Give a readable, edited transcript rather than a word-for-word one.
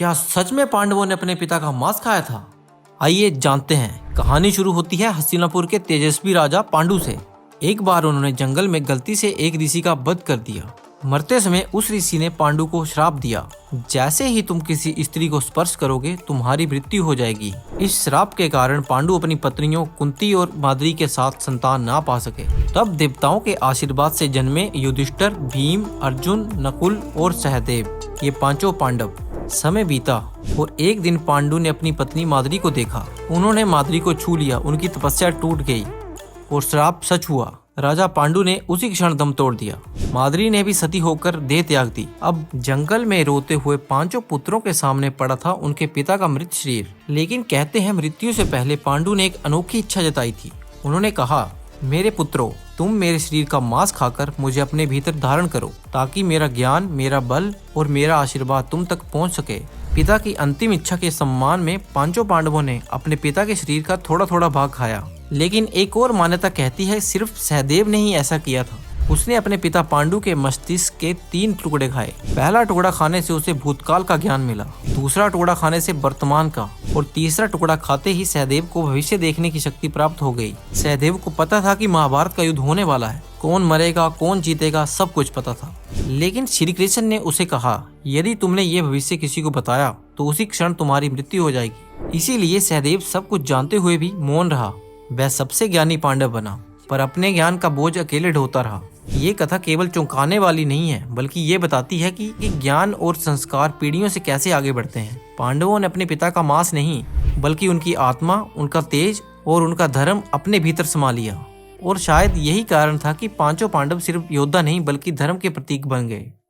क्या सच में पांडवों ने अपने पिता का मांस खाया था? आइए जानते हैं। कहानी शुरू होती है हस्तिनापुर के तेजस्वी राजा पांडु से। एक बार उन्होंने जंगल में गलती से एक ऋषि का वध कर दिया। मरते समय उस ऋषि ने पांडु को श्राप दिया, जैसे ही तुम किसी स्त्री को स्पर्श करोगे तुम्हारी मृत्यु हो जाएगी। इस श्राप के कारण पांडु अपनी पत्नियों कुंती और माद्री के साथ संतान ना पा सके। तब देवताओं के आशीर्वाद से जन्मे युधिष्ठिर, भीम, अर्जुन, नकुल और सहदेव, ये पांचों पांडव। समय बीता और एक दिन पांडु ने अपनी पत्नी माद्री को देखा। उन्होंने माद्री को छू लिया, उनकी तपस्या टूट गई और श्राप सच हुआ। राजा पांडु ने उसी क्षण दम तोड़ दिया। माद्री ने भी सती होकर देह त्याग दी। अब जंगल में रोते हुए पांचों पुत्रों के सामने पड़ा था उनके पिता का मृत शरीर। लेकिन कहते हैं मृत्यु से पहले पांडु ने एक अनोखी इच्छा जताई थी। उन्होंने कहा, मेरे पुत्रों, तुम मेरे शरीर का मांस खाकर मुझे अपने भीतर धारण करो, ताकि मेरा ज्ञान, मेरा बल और मेरा आशीर्वाद तुम तक पहुंच सके। पिता की अंतिम इच्छा के सम्मान में पांचों पांडवों ने अपने पिता के शरीर का थोड़ा थोड़ा भाग खाया। लेकिन एक और मान्यता कहती है सिर्फ सहदेव ने ही ऐसा किया था। उसने अपने पिता पांडु के मस्तिष्क के 3 टुकड़े खाए। पहला टुकड़ा खाने से उसे भूतकाल का ज्ञान मिला, दूसरा टुकड़ा खाने से वर्तमान का, और तीसरा टुकड़ा खाते ही सहदेव को भविष्य देखने की शक्ति प्राप्त हो गई। सहदेव को पता था कि महाभारत का युद्ध होने वाला है, कौन मरेगा कौन जीतेगा सब कुछ पता था। लेकिन श्री कृष्ण ने उसे कहा, यदि तुमने ये भविष्य किसी को बताया तो उसी क्षण तुम्हारी मृत्यु हो जाएगी। इसीलिए सहदेव सब कुछ जानते हुए भी मौन रहा। वह सबसे ज्ञानी पांडव बना, पर अपने ज्ञान का बोझ अकेले ढोता रहा। ये कथा केवल चौंकाने वाली नहीं है, बल्कि ये बताती है कि ज्ञान और संस्कार पीढ़ियों से कैसे आगे बढ़ते हैं। पांडवों ने अपने पिता का मांस नहीं, बल्कि उनकी आत्मा, उनका तेज और उनका धर्म अपने भीतर समा लिया। और शायद यही कारण था कि पांचों पांडव सिर्फ योद्धा नहीं बल्कि धर्म के प्रतीक बन गए।